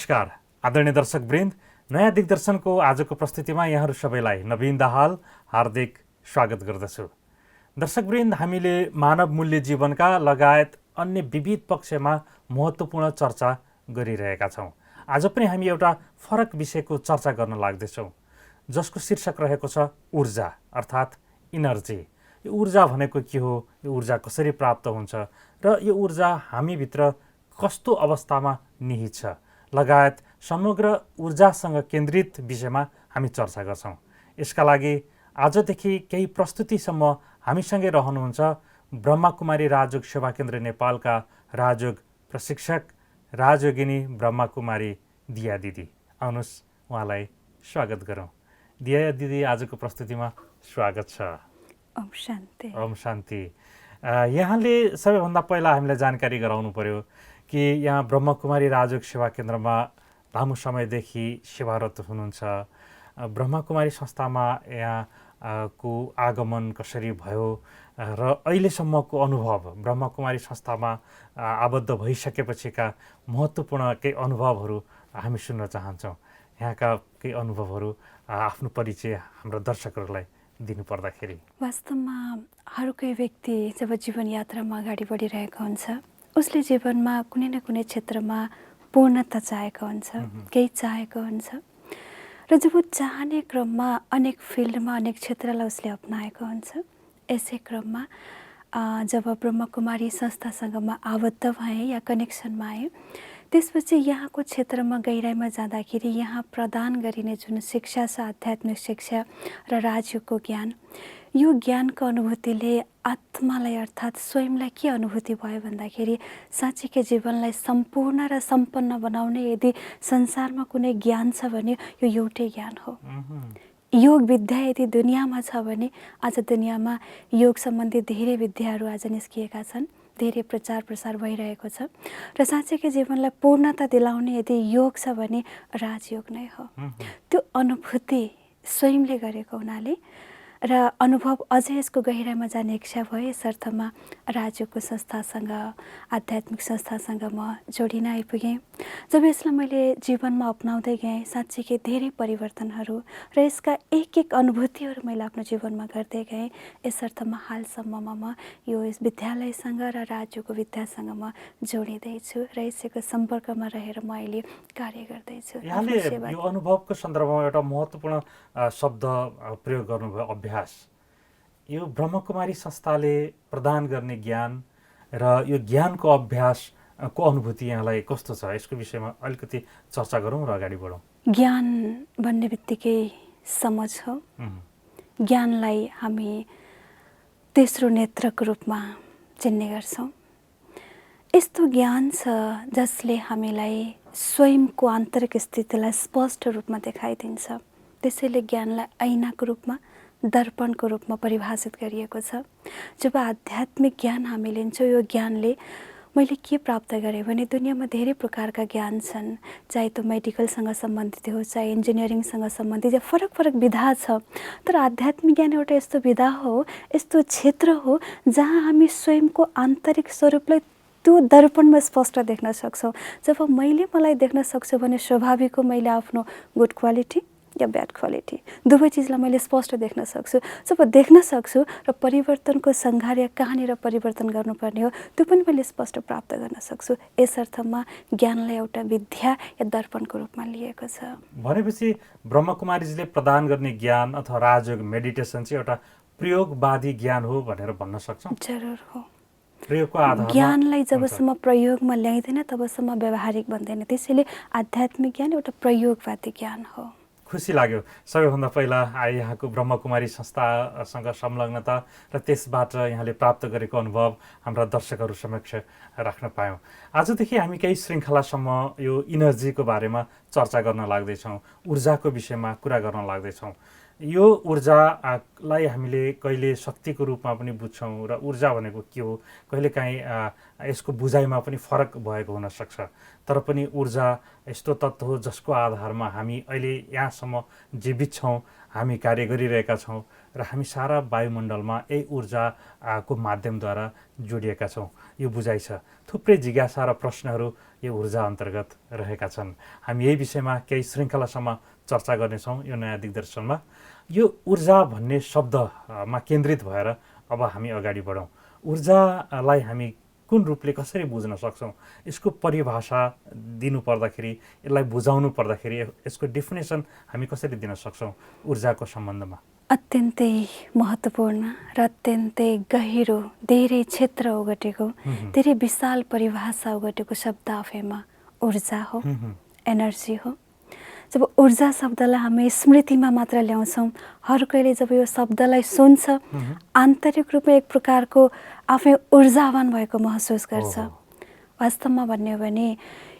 नमस्कार आदरणीय दर्शकवृन्द, नयाँ दिग्दर्शनको आजको प्रस्तुतिमा यहाँहरू सबैलाई नवीन दाहाल हार्दिक स्वागत गर्दछु। दर्शकवृन्द, हामीले मानव मूल्य जीवनका लगायत अन्य विविध पक्षमा महत्त्वपूर्ण चर्चा गरिरहेका छौँ। आज पनि हामी एउटा फरक विषयको चर्चा गर्न लाग्दैछौँ, जसको शीर्षक रहेको छ ऊर्जा अर्थात् इनर्जी। यो ऊर्जा भनेको के हो, यो ऊर्जा कसरी प्राप्त हुन्छ र यो ऊर्जा हामीभित्र कस्तो अवस्थामा निहित छ लगायत समग्र ऊर्जासँग केन्द्रित विषयमा हामी चर्चा गर्छौँ। यसका लागि आजदेखि केही प्रस्तुतिसम्म हामीसँगै रहनुहुन्छ ब्रह्माकुमारी राजयोग सेवा केन्द्र नेपालका राजयोग प्रशिक्षक राजयोगिनी ब्रह्माकुमारी दिया दिदी। आउनुहोस् उहाँलाई स्वागत गरौँ। दिया दिदी, आजको प्रस्तुतिमा स्वागत छ। ओम शान्ति। ओम शान्ति। यहाँले सबैभन्दा पहिला हामीलाई जानकारी गराउनु पर्यो कि यहाँ ब्रह्माकुमारी राजयोग सेवा केन्द्रमा लामो समयदेखि सेवारत हुनुहुन्छ। ब्रह्माकुमारी संस्थामा यहाँको आगमन कसरी भयो र अहिलेसम्मको अनुभव, ब्रह्माकुमारी संस्थामा आबद्ध भइसकेपछिका महत्त्वपूर्ण केही अनुभवहरू हामी सुन्न चाहन्छौँ। यहाँका केही अनुभवहरू, आफ्नो परिचय हाम्रो दर्शकहरूलाई दिनुपर्दाखेरि। वास्तवमा हर कोही व्यक्ति जब जीवन यात्रामा अगाडि बढिरहेको हुन्छ, उसले जीवनमा कुनै न कुनै क्षेत्रमा पूर्णता चाहेको हुन्छ, केही चाहेको हुन्छ र जब चाहने क्रममा अनेक फिल्डमा अनेक क्षेत्रलाई उसले अप्नाएको हुन्छ। यसै क्रममा जब ब्रह्मकुमारी संस्थासँग म आबद्ध भएँ या कनेक्सनमा आएँ, त्यसपछि यहाँको क्षेत्रमा गहिराइमा जाँदाखेरि यहाँ प्रदान गरिने जुन शिक्षा छ, आध्यात्मिक शिक्षा र राजयोगको ज्ञान, यो ज्ञानको अनुभूतिले आत्मालाई अर्थात् स्वयंलाई के अनुभूति भयो भन्दाखेरि साँच्चीकै जीवनलाई सम्पूर्ण र सम्पन्न बनाउने यदि संसारमा कुनै ज्ञान छ भने यो एउटै ज्ञान हो। योग विद्या यदि दुनियाँमा छ भने आज दुनियाँमा योग सम्बन्धी धेरै विद्याहरू आज निस्किएका छन्, धेरै प्रचार प्रसार भइरहेको छ र साँच्चैकै जीवनलाई पूर्णता दिलाउने यदि योग छ भने राजयोग नै हो। त्यो अनुभूति स्वयंले गरेको हुनाले र अनुभव अझै यसको गहिराइमा जाने इच्छा भयो। यस अर्थमा राजयोगको संस्थासँग, आध्यात्मिक संस्थासँग म जोडिन आइपुगेँ। जब यसलाई मैले जीवनमा अपनाउँदै गएँ, साँच्चीकै धेरै परिवर्तनहरू र यसका एक एक अनुभूतिहरू मैले आफ्नो जीवनमा गर्दै गएँ। यस अर्थमा हालसम्ममा म यो विद्यालयसँग र राजयोगको विद्यासँग म जोडिँदैछु र यसैको सम्पर्कमा रहेर म अहिले कार्य गर्दैछु। यहाँले यो अनुभवको सन्दर्भमा एउटा महत्त्वपूर्ण शब्द प्रयोग गर्नुभयो, अभ्यास। यो ब्रह्मकुमारी संस्थाले प्रदान गर्ने ज्ञान र यो ज्ञानको अभ्यासको अनुभूति यहाँलाई कस्तो छ, यसको विषयमा अलिकति चर्चा गरौँ र अगाडि बढौँ। ज्ञान भन्ने बित्तिकै समझ हो। ज्ञानलाई हामी तेस्रो नेत्रको रूपमा चिन्ने गर्छौँ। यस्तो ज्ञान छ जसले हामीलाई स्वयंको आन्तरिक स्थितिलाई स्पष्ट रूपमा देखाइदिन्छ। त्यसैले ज्ञानलाई ऐनाको रूपमा, दर्पणको रूपमा परिभाषित गरिएको छ। जब आध्यात्मिक ज्ञान हामी लिन्छौँ, यो ज्ञानले मैले के प्राप्त गरेँ भने दुनियाँमा धेरै प्रकारका ज्ञान छन्, चाहे त्यो मेडिकलसँग सम्बन्धित हो, चाहे इन्जिनियरिङसँग सम्बन्धित, या फरक फरक विधा छ। तर आध्यात्मिक ज्ञान एउटा यस्तो विधा हो, यस्तो क्षेत्र हो जहाँ हामी स्वयंको आन्तरिक स्वरूपलाई त्यो दर्पणमा स्पष्ट देख्न सक्छौँ। जब मलाई देख्न सक्छु भने स्वाभाविक हो, मैले आफ्नो गुड क्वालिटी या ब्याड क्वालिटी दुवै चिजलाई मैले स्पष्ट देख्न सक्छु। जब देख्न सक्छु र परिवर्तनको सङ्घार या कहाँनिर परिवर्तन गर्नुपर्ने हो त्यो पनि मैले स्पष्ट प्राप्त गर्न सक्छु। यस अर्थमा ज्ञानलाई एउटा विद्या या दर्पणको रूपमा लिएको छ। भनेपछि ब्रह्मकुमारीजीले प्रदान गर्ने ज्ञान अथवा राजयोग, मेडिटेसन चाहिँ एउटा प्रयोगवादी ज्ञान हो भनेर भन्न सक्छौँ। जरुर हो। प्रयोगको आधारमा ज्ञानलाई जबसम्म प्रयोगमा ल्याइँदैन तबसम्म व्यावहारिक बन्दैन। त्यसैले आध्यात्मिक ज्ञान एउटा प्रयोगवादी ज्ञान हो। खुसी लाग्यो सबैभन्दा पहिला यहाँको ब्रह्मकुमारी संस्थासँग संलग्नता र त्यसबाट यहाँले प्राप्त गरेको अनुभव हाम्रा दर्शकहरू समक्ष राख्न पायौँ। आजदेखि हामी केही श्रृङ्खलासम्म यो इनर्जीको बारेमा चर्चा गर्न लाग्दैछौँ, ऊर्जाको विषयमा कुरा गर्न लाग्दैछौँ। यो ऊर्जालाई हामीले कहिले शक्तिको रूपमा पनि बुझ्छौँ र ऊर्जा भनेको के हो, कहिलेकाहीँ यसको बुझाइमा पनि फरक भएको हुनसक्छ। तर पनि ऊर्जा यस्तो तत्त्व हो जसको आधारमा हामी अहिले यहाँसम्म जीवित छौँ, हामी कार्य गरिरहेका छौँ र हामी सारा वायुमण्डलमा यही ऊर्जाको माध्यमद्वारा जोडिएका छौँ, यो बुझाइ छ। थुप्रै जिज्ञासा र प्रश्नहरू यो ऊर्जा अन्तर्गत रहेका छन्। हामी यही विषयमा केही श्रृङ्खलासम्म चर्चा गर्नेछौँ यो नयाँ दिग्दर्शनमा। यो ऊर्जा भन्ने शब्दमा केन्द्रित भएर अब हामी अगाडि बढौँ। ऊर्जालाई हामी कुन रूपले कसरी बुझ्न सक्छौँ, यसको परिभाषा दिनु पर्दाखेरि, यसलाई बुझाउनु पर्दाखेरि यसको डेफिनेसन हामी कसरी दिन सक्छौँ ऊर्जाको सम्बन्धमा? अत्यन्तै महत्त्वपूर्ण र अत्यन्तै गहिरो, धेरै क्षेत्र ओगटेको, धेरै विशाल परिभाषा ओगटेको शब्द आफैमा ऊर्जा हो, एनर्जी हो। जब ऊर्जा शब्दलाई हामी स्मृतिमा मात्र ल्याउँछौँ, हर कोहीले जब यो शब्दलाई सुन्छ आन्तरिक रूपमा एक प्रकारको आफै ऊर्जावान भएको महसुस गर्छ। वास्तवमा भन्ने हो भने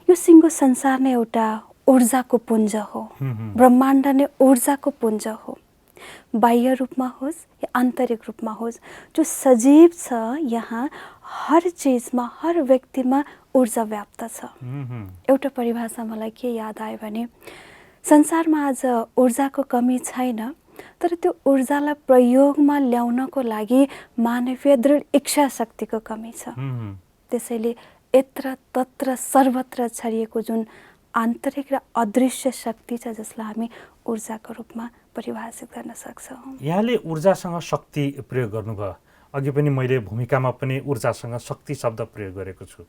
यो सिङ्गो संसार नै एउटा ऊर्जाको पुञ्ज हो, ब्रह्माण्ड नै ऊर्जाको पुञ्ज हो। बाह्य रूपमा होस् या आन्तरिक रूपमा होस्, जो सजीव छ यहाँ हर चिजमा, हर व्यक्तिमा ऊर्जा व्याप्त छ। एउटा परिभाषा मलाई के याद आयो भने संसारमा आज ऊर्जाको कमी छैन, तर त्यो ऊर्जालाई प्रयोगमा ल्याउनको लागि मानवीय दृढ इच्छा शक्तिको कमी छ। त्यसैले यत्र तत्र सर्वत्र छरिएको जुन आन्तरिक र अदृश्य शक्ति छ जसलाई हामी ऊर्जाको रूपमा परिभाषित गर्न सक्छौँ। यहाँले ऊर्जासँग शक्ति प्रयोग गर्नुभयो। अघि पनि मैले भूमिकामा पनि ऊर्जासँग शक्ति शब्द प्रयोग गरेको छु।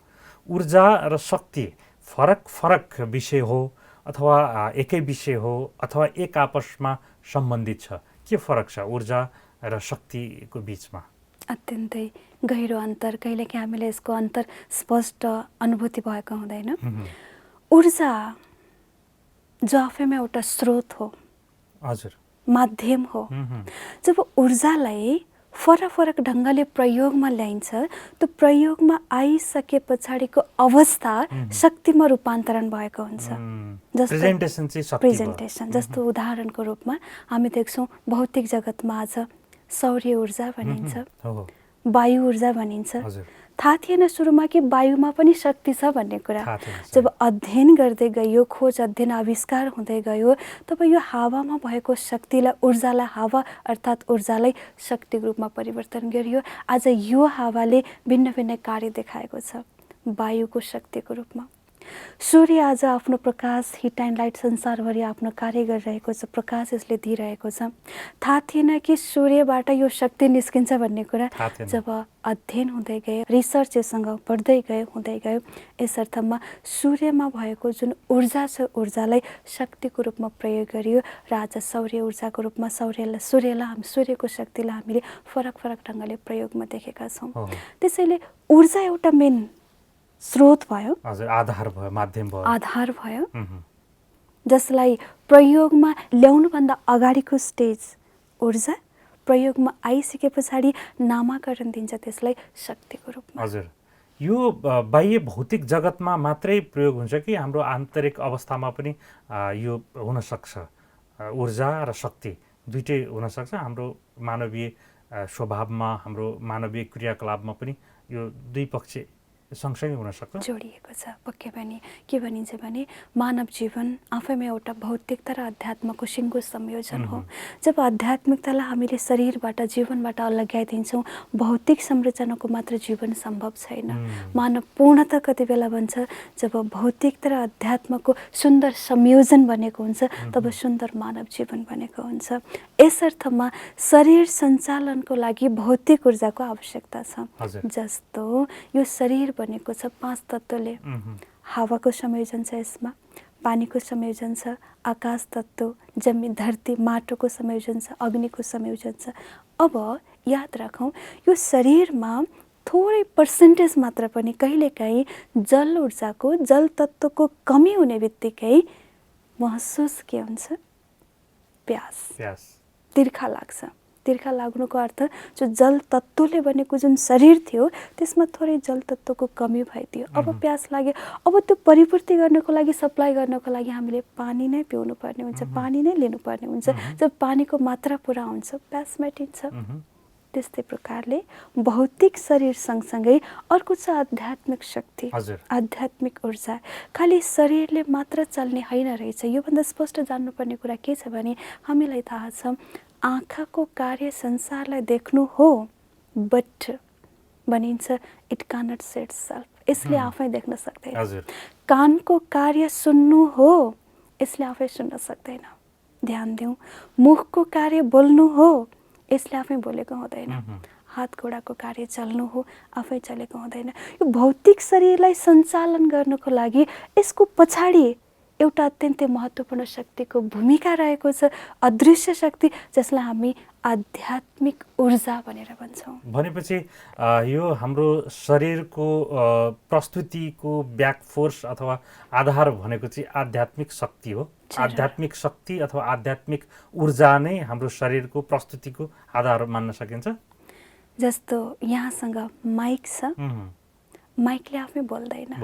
ऊर्जा र शक्ति फरक फरक विषय हो अथवा एकै विषय हो अथवा एक आपसमा सम्बन्धित छ? के फरक छ ऊर्जा र शक्तिको बिचमा? अत्यन्तै गहिरो अन्तर। कहिलेकाहीँ हामीले यसको अन्तर स्पष्ट अनुभूति भएको हुँदैन। ऊर्जा जो आफैमा एउटा स्रोत हो, हजुर, माध्यम हो। जब ऊर्जालाई फरक फरक ढङ्गले प्रयोगमा ल्याइन्छ, त्यो प्रयोगमा आइसके पछाडिको अवस्था शक्तिमा रूपान्तरण भएको हुन्छ। प्रेजेन्टेसन जस्तो उदाहरणको रूपमा हामी देख्छौँ भौतिक जगतमा आज सौर्य ऊर्जा भनिन्छ, वायु ऊर्जा भनिन्छ। थाहा थिएन सुरुमा कि वायुमा पनि शक्ति छ भन्ने कुरा। जब अध्ययन गर्दै गयो, खोज अध्ययन आविष्कार हुँदै गयो, तब यो हावामा भएको शक्तिलाई, ऊर्जालाई, हावा अर्थात् ऊर्जालाई शक्तिको रूपमा परिवर्तन गरियो। आज यो हावाले भिन्न भिन्न कार्य देखाएको छ वायुको शक्तिको रूपमा। सूर्य आज आफ्नो प्रकाश, हिट एन्ड लाइट संसारभरि आफ्नो कार्य गरिरहेको छ, प्रकाश यसले दिइरहेको छ। थाहा थिएन कि सूर्यबाट यो शक्ति निस्किन्छ भन्ने कुरा। जब अध्ययन हुँदै गयो, रिसर्च योसँग बढ्दै गयो, हुँदै गयो, यस अर्थमा सूर्यमा भएको जुन ऊर्जा छ, ऊर्जालाई शक्तिको रूपमा प्रयोग गरियो र आज सौर्य ऊर्जाको रूपमा सूर्यको शक्तिलाई हामीले फरक फरक ढङ्गले प्रयोगमा देखेका छौँ। त्यसैले ऊर्जा एउटा मेन स्रोत भयो, हजुर, आधार भयो, माध्यम भयो, आधार भयो, जसलाई प्रयोगमा ल्याउनुभन्दा अगाडिको स्टेज ऊर्जा, प्रयोगमा आइसके पछाडि नामाकरण दिन्छ त्यसलाई शक्तिको रूपमा। हजुर, यो बाह्य भौतिक जगतमा मात्रै प्रयोग हुन्छ कि हाम्रो आन्तरिक अवस्थामा पनि यो हुनसक्छ? ऊर्जा र शक्ति दुइटै हुनसक्छ? हाम्रो मानवीय स्वभावमा, हाम्रो मानवीय क्रियाकलापमा पनि यो दुई पक्ष सँगसँगै हुन सक्छ, जोडिएको छ। पक्कै पनि के भनिन्छ भने मानव जीवन आफैमा एउटा भौतिकता र अध्यात्मको सिङ्गो संयोजन हो। जब आध्यात्मिकतालाई हामीले शरीरबाट, जीवनबाट अलग्याइदिन्छौँ, भौतिक संरचनाको मात्र जीवन सम्भव छैन। मानव पूर्णता कति बेला बन्छ जब भौतिकता र अध्यात्मको सुन्दर संयोजन बनेको हुन्छ, तब सुन्दर मानव जीवन बनेको हुन्छ। यस अर्थमा शरीर सञ्चालनको लागि भौतिक ऊर्जाको आवश्यकता छ। जस्तो यो शरीर बनेको छ 5 तत्त्वले। हावाको संयोजन छ, यसमा पानीको संयोजन छ, आकाश तत्त्व, जमिन, धरती, माटोको संयोजन छ, अग्निको संयोजन छ। अब याद राखौँ, यो शरीरमा थोरै पर्सेन्टेज मात्र पनि कहिलेकाहीँ जल ऊर्जाको, जल तत्त्वको कमी हुने बित्तिकै महसुस के हुन्छ? प्यास, तिर्खा लाग्छ। तिर्खा लाग्नुको अर्थ जो जल तत्त्वले बनेको जुन शरीर थियो त्यसमा थोरै जल तत्त्वको कमी भइदियो। अब प्यास लाग्यो। अब त्यो परिपूर्ति गर्नको लागि, सप्लाई गर्नको लागि हामीले पानी नै पिउनु पर्ने हुन्छ, पानी नै लिनुपर्ने हुन्छ। जब पानीको मात्रा पुरा हुन्छ, प्यास मेटिन्छ। त्यस्तै प्रकारले भौतिक शरीर सँगसँगै अर्को छ आध्यात्मिक शक्ति, आध्यात्मिक ऊर्जा। खालि शरीरले मात्र चल्ने होइन रहेछ। योभन्दा स्पष्ट जान्नुपर्ने कुरा के छ भने हामीलाई थाहा छ आँखाको कार्य संसारलाई देख्नु हो, बट भनिन्छ इट क्यानट सी इट्सेल्फ, यसले आफै देख्न सक्दैन। हजुर। कानको कार्य सुन्नु हो, यसले आफै सुन्न सक्दैन। ध्यान दिउँ। मुखको कार्य बोल्नु हो, यसले आफै बोलेको हुँदैन। हात घोडाको कार्य चल्नु हो, आफै चलेको हुँदैन। यो भौतिक शरीरलाई सञ्चालन गर्नको लागि यसको पछाडि एउटा अत्यन्तै महत्त्वपूर्ण शक्तिको भूमिका रहेको छ, अदृश्य शक्ति, जसलाई हामी आध्यात्मिक ऊर्जा भनेर भन्छौँ। भनेपछि यो हाम्रो शरीरको प्रस्तुतिको ब्याक फोर्स अथवा आधार भनेको चाहिँ आध्यात्मिक शक्ति हो। आध्यात्मिक शक्ति अथवा आध्यात्मिक ऊर्जा नै हाम्रो शरीरको प्रस्तुतिको आधार मान्न सकिन्छ। जस्तो यहाँसँग माइक छ, माइकले आफै बोल्दैन,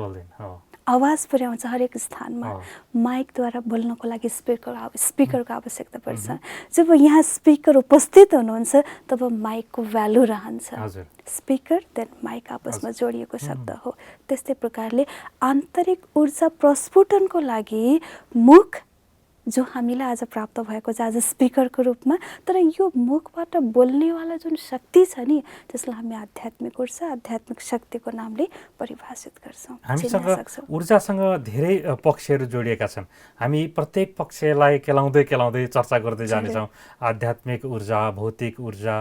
आवाज पुर्याउँछ हरेक स्थानमा। माइकद्वारा बोल्नको लागि स्पिकरको आवश्यकता पर्छ। जब यहाँ स्पिकर उपस्थित हुनुहुन्छ तब माइकको भ्यालु रहन्छ। स्पिकर देन माइक आपसमा जोडिएको शब्द हो। त्यस्तै प्रकारले आन्तरिक ऊर्जा प्रस्फुटनको लागि मुख जो हामीलाई आज प्राप्त भएको छ आज स्पिकरको रूपमा, तर यो मुखबाट बोल्नेवाला जुन शक्ति छ नि, त्यसलाई हामी आध्यात्मिक ऊर्जा, आध्यात्मिक शक्तिको नामले परिभाषित गर्छौँ। हामीसँग ऊर्जासँग धेरै पक्षहरू जोडिएका छन्। हामी प्रत्येक पक्षलाई केलाउँदै चर्चा गर्दै जानेछौँ। आध्यात्मिक ऊर्जा, भौतिक ऊर्जा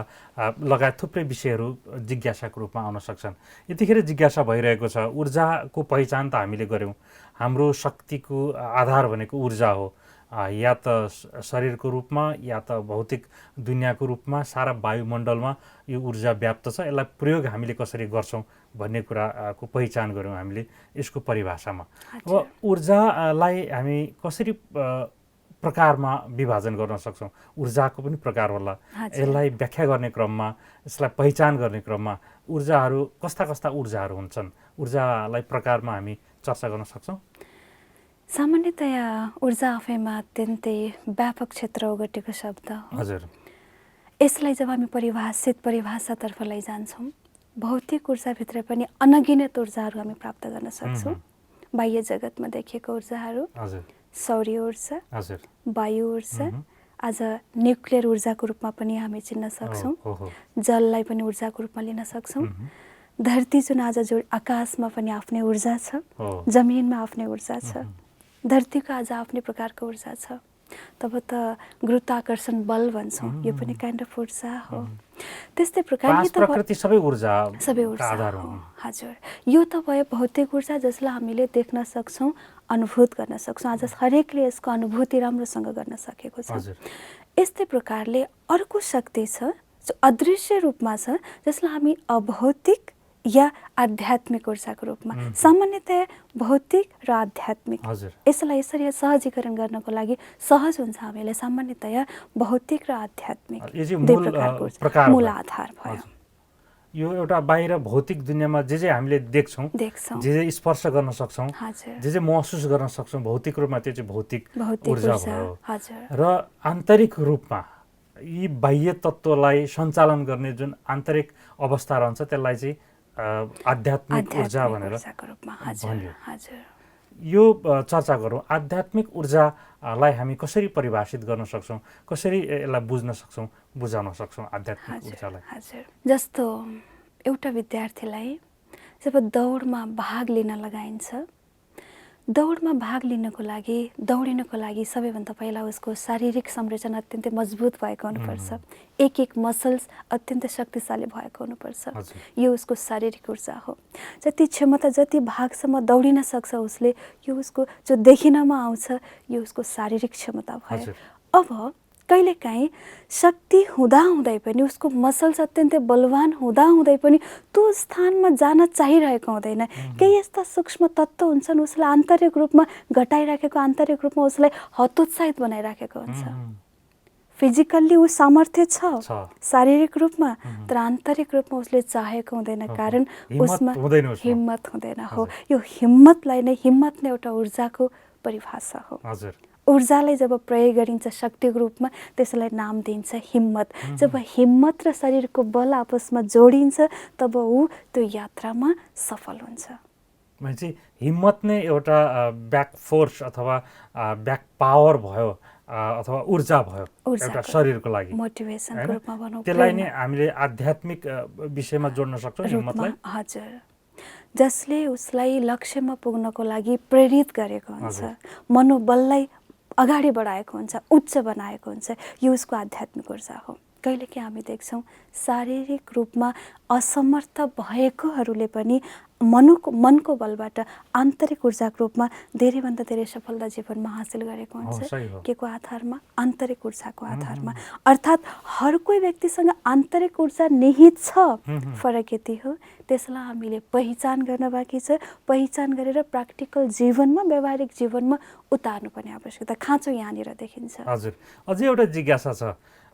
लगायत थुप्रै विषयहरू जिज्ञासाको रूपमा आउन सक्छन्। यतिखेर जिज्ञासा भइरहेको छ, ऊर्जाको पहिचान त हामीले गऱ्यौँ। हाम्रो शक्तिको आधार भनेको ऊर्जा हो, या त शरीरको रूपमा या त भौतिक दुनियाँको रूपमा सारा वायुमण्डलमा यो ऊर्जा व्याप्त छ। यसलाई प्रयोग हामीले कसरी गर्छौँ भन्ने कुराको पहिचान गऱ्यौँ हामीले यसको परिभाषामा। अब ऊर्जालाई हामी कसरी प्रकारमा विभाजन गर्न सक्छौँ? ऊर्जाको पनि प्रकार होला। यसलाई व्याख्या गर्ने क्रममा, यसलाई पहिचान गर्ने क्रममा ऊर्जाहरू कस्ता ऊर्जाहरू हुन्छन्? ऊर्जालाई प्रकारमा हामी चर्चा गर्न सक्छौँ। सामान्यतया ऊर्जा आफैमा अत्यन्तै व्यापक क्षेत्र ओगटेको शब्द हो। हजुर। यसलाई जब हामी परिभाषातर्फ लैजान्छौँ, भौतिक ऊर्जाभित्र पनि अनगिनत ऊर्जाहरू हामी प्राप्त गर्न सक्छौँ। बाह्य जगतमा देखिएको ऊर्जाहरू, सौर्य ऊर्जा, वायु ऊर्जा, आज न्युक्लियर ऊर्जाको रूपमा पनि हामी चिन्न सक्छौँ। जललाई पनि ऊर्जाको रूपमा लिन सक्छौँ। धरती जुन आज जो आकाशमा पनि आफ्नै ऊर्जा छ, जमिनमा आफ्नै ऊर्जा छ, धरतीको आज आफ्नै प्रकारको ऊर्जा छ। तब त गुरुत्वाकर्षण बल भन्छौँ, यो पनि काइन्ड अफ ऊर्जा हो। त्यस्तै प्रकारले प्रकृति सबै ऊर्जा हो। हजुर, यो त भयो भौतिक ऊर्जा जसलाई हामीले देख्न सक्छौँ, अनुभूत गर्न सक्छौँ। आज हरेकले यसको अनुभूति राम्रोसँग गर्न सकेको छ। यस्तै प्रकारले अर्को शक्ति छ जो अदृश्य रूपमा छ, जसलाई हामी अभौतिक या आध्यात्मिक ऊर्जाको रूपमा, सामान्यतया भौतिक र आध्यात्मिक, यसलाई यसरी सहजीकरण गर्नको लागि सहज हुन्छ हामीलाई। सामान्यतया भौतिक र आध्यात्मिक दुई प्रकारको मूल आधार भयो। यो एउटा बाहिर भौतिक दुनियाँमा जे हामीले देख्छौँ, जे स्पर्श गर्न सक्छौँ, जे महसुस गर्न सक्छौँ भौतिक रूपमा, त्यो चाहिँ भौतिक ऊर्जा भयो। र आन्तरिक रूपमा यी बाह्य तत्त्वलाई सञ्चालन गर्ने जुन आन्तरिक अवस्था रहन्छ, त्यसलाई चाहिँ आध्यात्मिक ऊर्जा भनेर भन्यो। यो चर्चा गरौँ। आध्यात्मिक ऊर्जालाई हामी कसरी परिभाषित गर्न सक्छौँ, कसरी यसलाई बुझ्न सक्छौँ, बुझाउन सक्छौँ आध्यात्मिक ऊर्जालाई? जस्तो एउटा विद्यार्थीलाई जब दौडमा भाग लिन लगाइन्छ, दौडमा भाग लिनको लागि सबैभन्दा पहिला उसको शारीरिक संरचना अत्यन्तै मजबुत भएको हुनुपर्छ। एक मसल्स अत्यन्तै शक्तिशाली भएको हुनुपर्छ। यो उसको शारीरिक ऊर्जा हो। जति क्षमता, जति भागसम्म दौडिन सक्छ उसले, यो उसको जो देखिनमा आउँछ, यो उसको शारीरिक क्षमता भयो। अब कहिलेकाहीँ शक्ति हुँदाहुँदै पनि, उसको मसल्स अत्यन्तै बलवान हुँदाहुँदै पनि त्यो स्थानमा जान चाहिरहेको हुँदैन। केही यस्ता सूक्ष्म तत्त्व हुन्छन् उसलाई आन्तरिक रूपमा घटाइराखेको, आन्तरिक रूपमा उसलाई हतोत्साहित बनाइराखेको हुन्छ। फिजिकल्ली ऊ सामर्थ्य छ शारीरिक रूपमा, तर आन्तरिक रूपमा उसले चाहेको हुँदैन, कारण उसमा हिम्मत हुँदैन। हो, यो हिम्मत नै एउटा ऊर्जाको परिभाषा हो। ऊर्जालाई जब प्रयोग गरिन्छ शक्तिको रूपमा, त्यसलाई नाम दिइन्छ हिम्मत। जब हिम्मत र शरीरको बल आपसमा जोडिन्छ, तब ऊ त्यो यात्रामा सफल हुन्छ। भनेपछि हिम्मत नै एउटा ब्याक फोर्स अथवा ब्याक पावर भयो अथवा ऊर्जा भयो एउटा शरीरको लागि, मोटिभेसनको रूपमा भनौँ, त्यसलाई नै हामीले आध्यात्मिक विषयमा जोड्न सक्छौँ हिम्मतलाई। हजुर, जसले उसलाई लक्ष्यमा पुग्नको लागि प्रेरित गरेको हुन्छ, मनोबललाई अगाडि बढाएको हुन्छ, उच्च बनाएको हुन्छ, यो उसको आध्यात्मिक ऊर्जा हो। कहिलेकाहीँ हामी देख्छौँ शारीरिक रूपमा असमर्थ भएकोहरूले पनि मनको बलबाट आन्तरिक ऊर्जाको रूपमा धेरैभन्दा धेरै सफलता जीवनमा हासिल गरेको हुन्छ। के को आधारमा? आन्तरिक ऊर्जाको आधारमा। अर्थात् हर कोही व्यक्तिसँग आन्तरिक ऊर्जा निहित छ, फरक यति हो त्यसलाई हामीले पहिचान गर्न बाँकी छ। पहिचान गरेर प्र्याक्टिकल जीवनमा, व्यावहारिक जीवनमा उतार्नुपर्ने आवश्यकता, खाँचो यहाँनिर देखिन्छ। हजुर, अझै एउटा जिज्ञासा छ,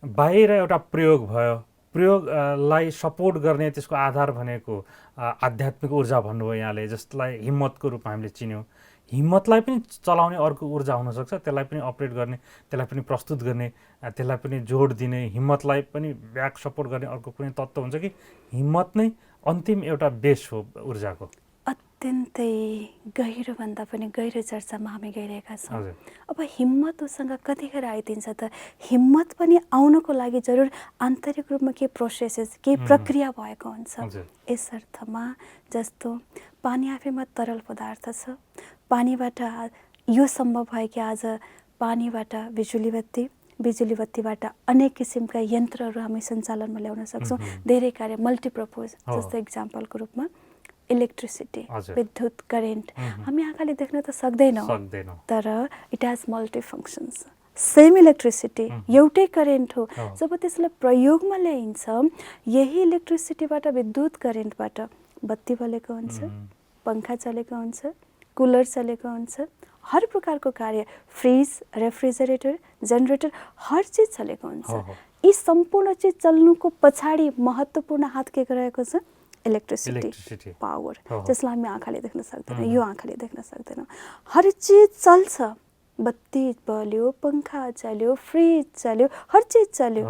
बाहिर एउटा प्रयोग भयो, प्रयोगलाई सपोर्ट गर्ने त्यसको आधार भनेको आध्यात्मिक ऊर्जा भन्नुभयो यहाँले, जसलाई हिम्मतको रूपमा हामीले चिन्यौँ। हिम्मतलाई पनि चलाउने अर्को ऊर्जा हुनसक्छ, त्यसलाई पनि अपरेट गर्ने, त्यसलाई पनि प्रस्तुत गर्ने, त्यसलाई पनि जोड दिने, हिम्मतलाई पनि ब्याक सपोर्ट गर्ने अर्को कुनै तत्त्व हुन्छ कि हिम्मत नै अन्तिम एउटा बेस हो ऊर्जाको? अत्यन्तै गहिरोभन्दा पनि गहिरो चर्चामा हामी गइरहेका छौँ। अब हिम्मत उसँग कतिखेर आइदिन्छ त? हिम्मत पनि आउनको लागि जरुर आन्तरिक रूपमा केही प्रोसेसेस, केही प्रक्रिया भएको हुन्छ। यस अर्थमा जस्तो पानी आफैमा तरल पदार्थ छ, पानीबाट यो सम्भव भयो कि आज पानीबाट बिजुली बत्ती, बिजुली बत्तीबाट अनेक किसिमका यन्त्रहरू हामी सञ्चालनमा ल्याउन सक्छौँ, धेरै कार्य मल्टिपर्पज। जस्तो इक्जाम्पलको रूपमा इलेक्ट्रिसिटी, विद्युत करेन्ट हामी आँखाले देख्न त सक्दैनौँ, तर it has multi functions. Same electricity, एउटै करेन्ट हो। जब त्यसलाई प्रयोगमा ल्याइन्छ, यही इलेक्ट्रिसिटीबाट, विद्युत करेन्टबाट बत्ती बलेको हुन्छ, पङ्खा चलेको हुन्छ, कुलर चलेको हुन्छ, हर प्रकारको कार्य, फ्रिज, रेफ्रिजरेटर, जेनेरेटर, हर चिज चलेको हुन्छ। यी सम्पूर्ण चिज चल्नुको पछाडि महत्त्वपूर्ण हात के रहेको छ? इलेक्ट्रिसिटी, पावर, जसलाई हामी आँखाले देख्न सक्दैनौँ, यो आँखाले देख्न सक्दैनौँ। हर चिज चल्छ, बत्ती बल्यो, पङ्खा चल्यो, फ्रिज चल्यो, हर चिज चल्यो,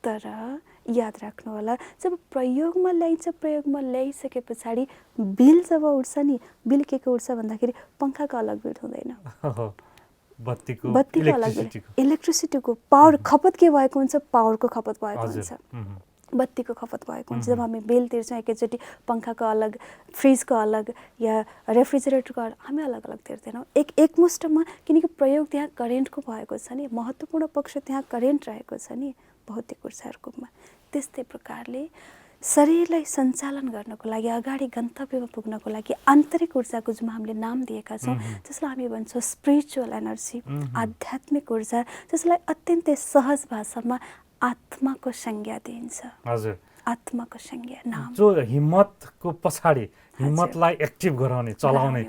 तर याद राख्नु होला, जब प्रयोगमा ल्याइन्छ, प्रयोगमा ल्याइसके पछाडि बिल जब उठ्छ नि, बिल के उठ्छ भन्दाखेरि पङ्खाको अलग बिल हुँदैन, बत्तीको अलग बिल, इलेक्ट्रिसिटीको पावर खपत के भएको हुन्छ? पावरको खपत भएको हुन्छ, बत्तीको खपत भएको हुन्छ। जब हामी बिल तिर्छौँ एकैचोटि, पङ्खाको अलग, फ्रिजको अलग या रेफ्रिजरेटरको अलग, हामी अलग अलग तिर्दैनौँ एकमुष्टमा, किनकि प्रयोग त्यहाँ करेन्टको भएको छ नि, महत्त्वपूर्ण पक्ष त्यहाँ करेन्ट रहेको छ नि भौतिक ऊर्जाहरूको रूपमा। त्यस्तै प्रकारले शरीरलाई सञ्चालन गर्नको लागि, अगाडि गन्तव्यमा पुग्नको लागि आन्तरिक ऊर्जाको जुन हामीले नाम दिएका छौँ, जसलाई हामी भन्छौँ स्पिरिचुअल एनर्जी, आध्यात्मिक ऊर्जा, जसलाई अत्यन्तै सहज भाषामा आत्माको संज्ञा दिइन्छ। हजुर, आत्माको संज्ञा नाम, जो हिम्मतको पछाडि हिम्मतलाई एक्टिभ गराउने, चलाउने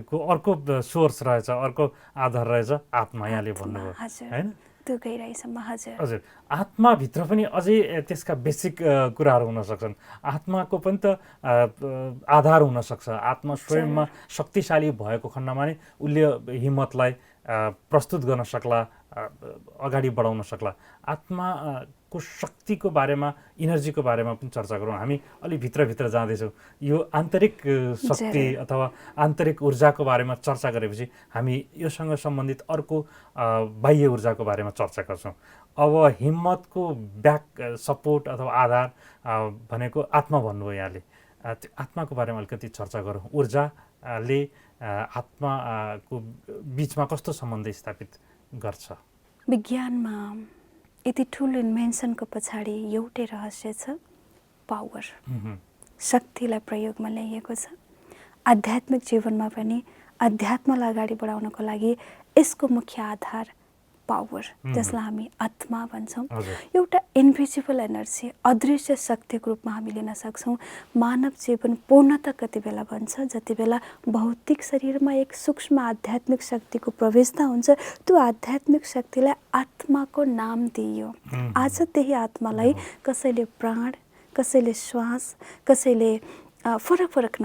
को अर्को सोर्स रहेछ, अर्को आधार रहेछ आत्मा, यहाँले भन्नुभयो हैन? त्यो गहिराइसम्म। हजुर, आत्माभित्र पनि अझै त्यसका बेसिक कुराहरू हुन सक्छन्। आत्माको पनि त आधार हुन सक्छ। आत्मा स्वयंमा शक्तिशाली भएको खण्डमा नै उसले हिम्मतलाई प्रस्तुत गर्न सक्ला, अगाडि बढाउन सक्ला। आत्माको शक्तिको बारेमा, इनर्जीको बारेमा पनि चर्चा गरौँ। हामी अलि भित्रभित्र जाँदैछौँ। यो आन्तरिक शक्ति अथवा आन्तरिक ऊर्जाको बारेमा चर्चा गरेपछि हामी योसँग सम्बन्धित अर्को बाह्य ऊर्जाको बारेमा चर्चा गर्छौँ। अब हिम्मतको ब्याक सपोर्ट अथवा आधार भनेको आत्मा भन्नुभयो यहाँले। आत्माको बारेमा अलिकति चर्चा गरौँ। ऊर्जाले आत्माको बिचमा कस्तो सम्बन्ध स्थापित गर्छ? विज्ञानमा यति ठुलो इन्भेन्सनको पछाडि एउटै रहस्य छ, पावर, शक्तिलाई प्रयोगमा ल्याइएको छ। आध्यात्मिक जीवनमा पनि अध्यात्मलाई अगाडि बढाउनको लागि यसको मुख्य आधार पावर, जसलाई हामी आत्मा भन्छौँ। एउटा इन्भिजिबल एनर्जी, अदृश्य शक्तिको रूपमा हामी लिन सक्छौँ। मानव जीवन पूर्णता कति बेला बन्छ? जति बेला भौतिक शरीरमा एक सूक्ष्म आध्यात्मिक शक्तिको प्रवेशता हुन्छ। त्यो आध्यात्मिक शक्तिलाई आत्माको नाम दिइयो। आज त्यही आत्मालाई कसैले प्राण, कसैले श्वास, कसैले फरक फरक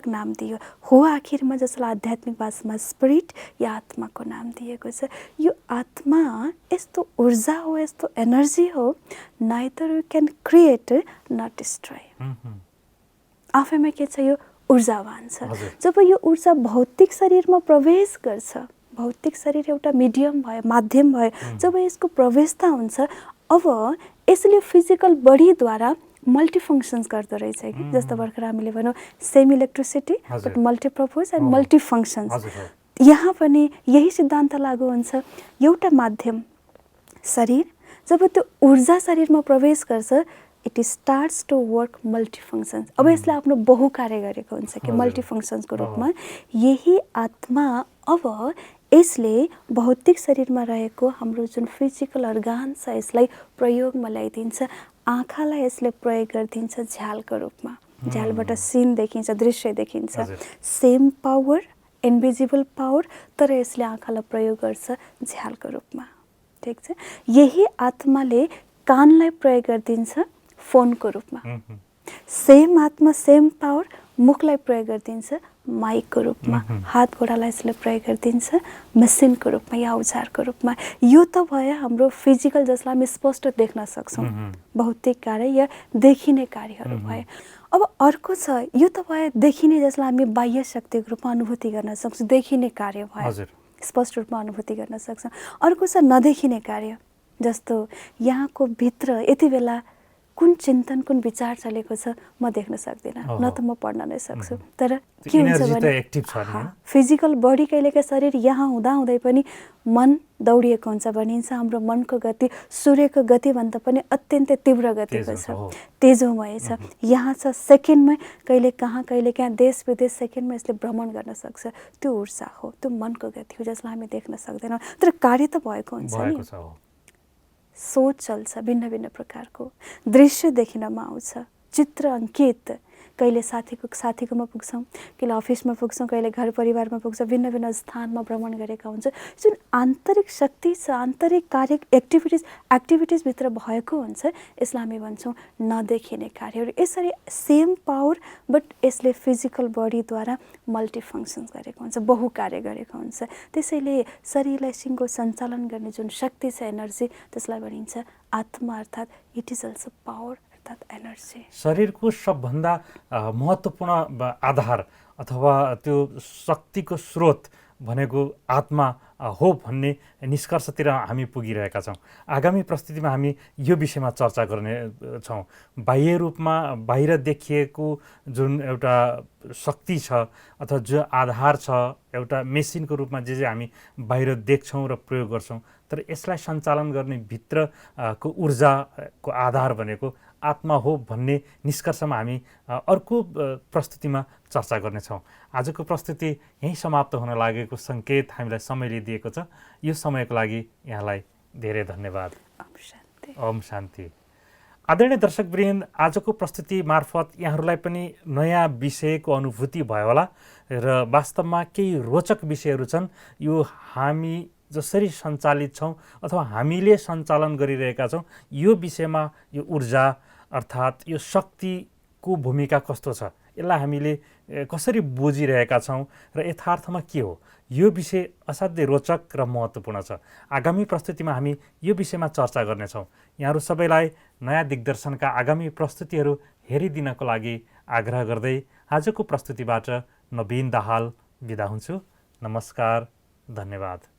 नाम दियो हो। आखिरमा जसलाई आध्यात्मिक भाषामा स्पिरिट या आत्माको नाम दिएको छ। यो आत्मा यस्तो ऊर्जा हो, यस्तो एनर्जी हो, neither you can create not destroy. आफैमा के छ? यो ऊर्जावान छ। हजुर। जब यो ऊर्जा भौतिक शरीरमा प्रवेश गर्छ, भौतिक शरीर एउटा मिडियम भयो, माध्यम भयो, जब यसको प्रवेशता हुन्छ, अब यसले फिजिकल बडीद्वारा मल्टिफङ्सन्स गर्दो रहेछ कि जस्तो भर्खर हामीले भनौँ सेम इलेक्ट्रिसिटी हजुर। But multipurpose and multifunctions. हजुर, हो। यहाँ पनि यही सिद्धान्त लागू हुन्छ। एउटा माध्यम शरीर जब त्यो ऊर्जा शरीरमा प्रवेश गर्छ, इट स्टार्ट्स टु वर्क मल्टिफङ्सन्स। अब यसले आफ्नो बहुकार्य गरेको हुन्छ कि हजुर। मल्टिफङ्सन्सको रूपमा। यही आत्मा अब यसले भौतिक शरीरमा रहेको हाम्रो जुन फिजिकल अर्गान छ यसलाई प्रयोगमा ल्याइदिन्छ। आँखालाई यसले प्रयोग गरिदिन्छ झ्यालको रूपमा। झ्यालबाट सिन देखिन्छ, दृश्य देखिन्छ। हजुर। सेम पावर, इन्भिजिबल पावर, तर यसले आँखालाई प्रयोग गर्छ झ्यालको रूपमा। ठिक छ। यही आत्माले कानलाई प्रयोग गरिदिन्छ फोनको रूपमा। सेम आत्मा, सेम पावर मुखलाई प्रयोग गरिदिन्छ माइकको रूपमा। हात घोडालाई यसले प्रयोग गरिदिन्छ मेसिनको रूपमा या औजारको रूपमा। यो त भयो हाम्रो फिजिकल जसलाई हामी स्पष्ट देख्न सक्छौँ, भौतिक कार्य या देखिने कार्यहरू भयो। अब अर्को छ, यो त भयो देखिने जसलाई हामी बाह्य शक्तिको रूपमा अनुभूति गर्न सक्छौँ, देखिने कार्य भयो, स्पष्ट रूपमा अनुभूति गर्न सक्छौँ। अर्को छ नदेखिने कार्य, जस्तो यहाँको भित्र यति बेला कुन चिन्तन, कुन विचार चलेको छ म देख्न सक्दिनँ, न त म पढ्न नै सक्छु। तर के हुन्छ भने फिजिकल बडी कहिलेका शरीर यहाँ हुँदाहुँदै पनि मन दौडिएको हुन्छ भनिन्छ। हाम्रो मनको गति सूर्यको गतिभन्दा पनि अत्यन्तै तीव्र गतिको छ, तेजोमय छ। यहाँ छ सेकेन्डमै, कहिले कहाँ देश विदेश सेकेन्डमा यसले भ्रमण गर्न सक्छ। त्यो ऊर्जा हो, त्यो मनको गति हो जसलाई हामी देख्न सक्दैनौँ, तर कार्य त भएको हुन्छ नि। सोच चल्छ भिन्न भिन्न प्रकारको, दृश्य देखिनमा आउँछ, चित्र अङ्कित। कहिले साथीकोमा पुग्छौँ, कहिले अफिसमा पुग्छौँ, कहिले घर परिवारमा पुग्छौँ, भिन्न भिन्न स्थानमा भ्रमण गरेका हुन्छ। जुन आन्तरिक शक्ति छ, आन्तरिक कार्य एक्टिभिटिजभित्र भएको हुन्छ, यसलाई हामी भन्छौँ नदेखिने कार्यहरू। यसरी सेम पावर बट यसले फिजिकल बडीद्वारा मल्टिफङ्सन्स गरेको हुन्छ, बहुकार्य गरेको हुन्छ। त्यसैले शरीरलाई सिङ्गो सञ्चालन गर्ने जुन शक्ति छ, एनर्जी, त्यसलाई भनिन्छ आत्मा, अर्थात् it is also power, energy. शरीरको सबभन्दा महत्त्वपूर्ण आधार अथवा त्यो शक्तिको स्रोत भनेको आत्मा हो भन्ने निष्कर्षतिर हामी पुगिरहेका छौँ। आगामी प्रस्तुतिमा हामी यो विषयमा चर्चा गर्नेछौँ। बाह्य रूपमा बाहिर देखिएको जुन एउटा शक्ति छ अथवा जो आधार छ, एउटा मेसिनको रूपमा जे हामी बाहिर देख्छौँ र प्रयोग गर्छौँ, तर यसलाई सञ्चालन गर्ने भित्रको ऊर्जाको आधार भनेको आत्मा हो भन्ने निष्कर्षमा हामी अर्को प्रस्तुतिमा चर्चा गर्नेछौँ। आजको प्रस्तुति यहीँ समाप्त हुन लागेको सङ्केत हामीलाई समयले दिएको छ। यो समयको लागि यहाँलाई धेरै धन्यवाद। ओम शान्ति। आदरणीय दर्शकवृन्द, आजको प्रस्तुति मार्फत यहाँहरूलाई पनि नयाँ विषयको अनुभूति भयो होला र वास्तवमा केही रोचक विषयहरू छन्। यो हामी जसरी सञ्चालित छौँ अथवा हामीले सञ्चालन गरिरहेका छौँ, यो विषयमा यो ऊर्जा अर्थात् यो शक्तिको भूमिका कस्तो छ, यसलाई हामीले कसरी बुझिरहेका छौँ र यथार्थमा के हो, यो विषय असाध्यै रोचक र महत्त्वपूर्ण छ। आगामी प्रस्तुतिमा हामी यो विषयमा चर्चा गर्नेछौँ। यहाँहरू सबैलाई नयाँ दिग्दर्शनका आगामी प्रस्तुतिहरू हेरिदिनको लागि आग्रह गर्दै आजको प्रस्तुतिबाट नवीन दाहाल बिदा हुन्छु। नमस्कार, धन्यवाद।